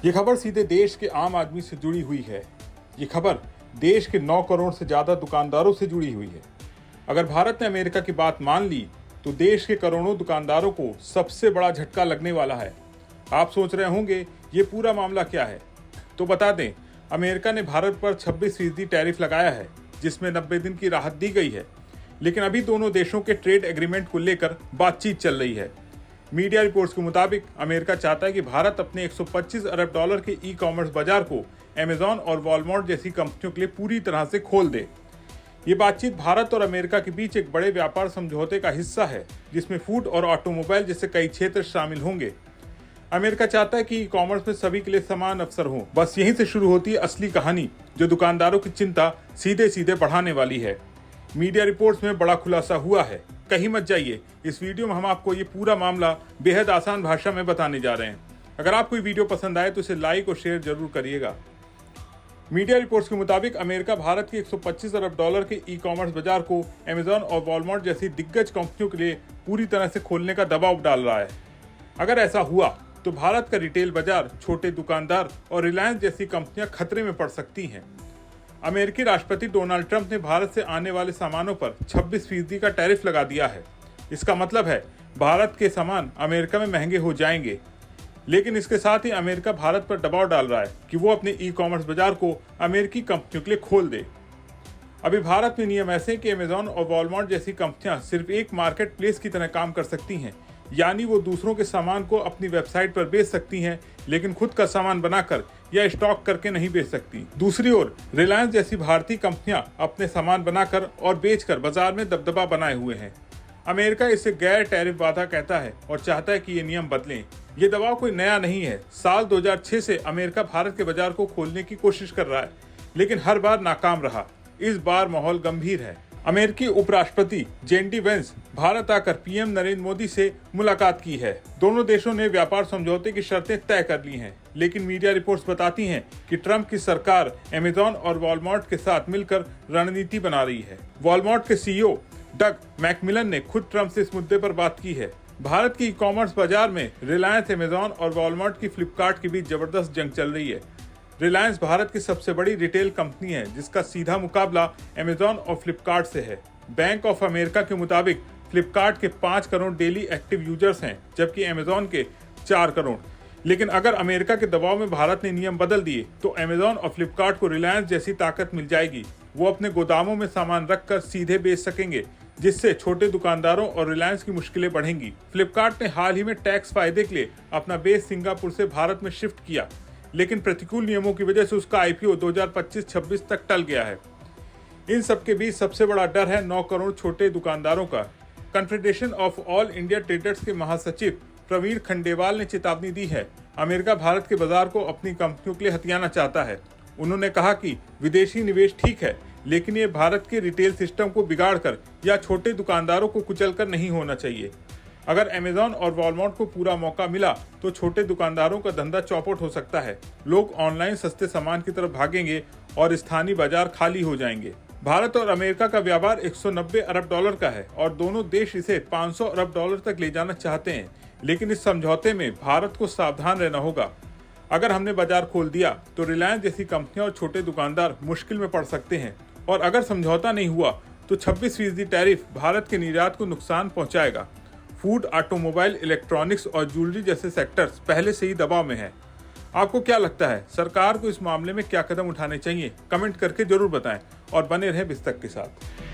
ये खबर सीधे देश के आम आदमी से जुड़ी हुई है। ये खबर देश के 9 करोड़ से ज्यादा दुकानदारों से जुड़ी हुई है। अगर भारत ने अमेरिका की बात मान ली तो देश के करोड़ों दुकानदारों को सबसे बड़ा झटका लगने वाला है। आप सोच रहे होंगे ये पूरा मामला क्या है, तो बता दें, अमेरिका ने भारत पर 26% टैरिफ लगाया है, जिसमें 90 दिन की राहत दी गई है। लेकिन अभी दोनों देशों के ट्रेड एग्रीमेंट को लेकर बातचीत चल रही है। मीडिया रिपोर्ट्स के मुताबिक अमेरिका चाहता है कि भारत अपने 125 अरब डॉलर के ई कॉमर्स बाजार को अमेजॉन और वॉलमार्ट जैसी कंपनियों के लिए पूरी तरह से खोल दे। ये बातचीत भारत और अमेरिका के बीच एक बड़े व्यापार समझौते का हिस्सा है, जिसमें फूड और ऑटोमोबाइल जैसे कई क्षेत्र शामिल होंगे। अमेरिका चाहता है कि ई कॉमर्स में सभी के लिए समान अवसर हो। बस यहीं से शुरू होती है असली कहानी, जो दुकानदारों की चिंता सीधे सीधे बढ़ाने वाली है। मीडिया रिपोर्ट्स में बड़ा खुलासा हुआ है। कहीं मत जाइए, इस वीडियो में हम आपको ये पूरा मामला बेहद आसान भाषा में बताने जा रहे हैं। अगर आपको ये वीडियो पसंद आए तो इसे लाइक और शेयर जरूर करिएगा। मीडिया रिपोर्ट्स के मुताबिक अमेरिका भारत के 125 अरब डॉलर के ई कॉमर्स बाजार को अमेजॉन और वॉलमार्ट जैसी दिग्गज कंपनियों के लिए पूरी तरह से खोलने का दबाव डाल रहा है। अगर ऐसा हुआ तो भारत का रिटेल बाजार, छोटे दुकानदार और रिलायंस जैसी कंपनियां खतरे में पड़ सकती हैं। अमेरिकी राष्ट्रपति डोनाल्ड ट्रंप ने भारत से आने वाले सामानों पर 26% का टैरिफ लगा दिया है। इसका मतलब है भारत के सामान अमेरिका में महंगे हो जाएंगे। लेकिन इसके साथ ही अमेरिका भारत पर दबाव डाल रहा है कि वो अपने ई कॉमर्स बाजार को अमेरिकी कंपनियों के लिए खोल दे। अभी भारत में नियम ऐसे कि अमेजॉन और वॉलमार्ट जैसी कंपनियां सिर्फ एक मार्केट प्लेस की तरह काम कर सकती हैं, यानी वो दूसरों के सामान को अपनी वेबसाइट पर बेच सकती हैं, लेकिन खुद का सामान बनाकर या स्टॉक करके नहीं बेच सकती। दूसरी ओर रिलायंस जैसी भारतीय कंपनियां अपने सामान बनाकर और बेचकर बाजार में दबदबा बनाए हुए हैं। अमेरिका इसे गैर टैरिफ वादा कहता है और चाहता है कि ये नियम बदलें। ये दबाव कोई नया नहीं है। साल 2006 से अमेरिका भारत के बाजार को खोलने की कोशिश कर रहा है, लेकिन हर बार नाकाम रहा। इस बार माहौल गंभीर है। अमेरिकी उपराष्ट्रपति जेडी वेंस भारत आकर पीएम नरेंद्र मोदी से मुलाकात की है। दोनों देशों ने व्यापार समझौते की शर्तें तय कर ली हैं, लेकिन मीडिया रिपोर्ट्स बताती हैं कि ट्रंप की सरकार अमेजॉन और वॉलमार्ट के साथ मिलकर रणनीति बना रही है। वॉलमार्ट के सीईओ डग मैकमिलन ने खुद ट्रंप से इस मुद्दे पर बात की है। भारत की ई कॉमर्स बाजार में रिलायंस, अमेजॉन और वॉलमार्ट की फ्लिपकार्ट के बीच जबरदस्त जंग चल रही है। रिलायंस भारत की सबसे बड़ी रिटेल कंपनी है, जिसका सीधा मुकाबला अमेजॉन और फ्लिपकार्ट से है। बैंक ऑफ अमेरिका के मुताबिक फ्लिपकार्ट के 5 करोड़ डेली एक्टिव यूजर्स हैं, जबकि अमेजॉन के 4 करोड़। लेकिन अगर अमेरिका के दबाव में भारत ने नियम बदल दिए तो अमेजॉन और फ्लिपकार्ट को रिलायंस जैसी ताकत मिल जाएगी। वो अपने गोदामों में सामान रखकर सीधे बेच सकेंगे, जिससे छोटे दुकानदारों और रिलायंस की मुश्किलें बढ़ेंगी। फ्लिपकार्ट ने हाल ही में टैक्स फायदे के लिए अपना बेस सिंगापुर से भारत में शिफ्ट किया, लेकिन प्रतिकूल नियमों की वजह से उसका आईपीओ 2025-26 तक टल गया है। इन सब के बीच सबसे बड़ा डर है 9 करोड़ छोटे दुकानदारों का। Confederation of all India traders के महासचिव प्रवीण खंडेवाल ने चेतावनी दी है। अमेरिका भारत के बाजार को अपनी कंपनियों के लिए हथियाना चाहता है। उन्होंने कहा कि विदेशी निवेश ठीक है, लेकिन ये भारत के रिटेल सिस्टम को बिगाड़कर या छोटे दुकानदारों को कुचलकर नहीं होना चाहिए। अगर अमेजॉन और वॉलमार्ट को पूरा मौका मिला तो छोटे दुकानदारों का धंधा चौपट हो सकता है। लोग ऑनलाइन सस्ते सामान की तरफ भागेंगे और स्थानीय बाजार खाली हो जाएंगे। भारत और अमेरिका का व्यापार 190 अरब डॉलर का है और दोनों देश इसे 500 अरब डॉलर तक ले जाना चाहते हैं। लेकिन इस समझौते में भारत को सावधान रहना होगा। अगर हमने बाजार खोल दिया तो रिलायंस जैसी कंपनियां और छोटे दुकानदार मुश्किल में पड़ सकते हैं, और अगर समझौता नहीं हुआ तो 26% टैरिफ भारत के निर्यात को नुकसान पहुंचाएगा। फूड, ऑटोमोबाइल, इलेक्ट्रॉनिक्स और ज्वेलरी जैसे सेक्टर्स पहले से ही दबाव में हैं। आपको क्या लगता है, सरकार को इस मामले में क्या कदम उठाने चाहिए? कमेंट करके जरूर बताएं और बने रहें बिस्तक के साथ।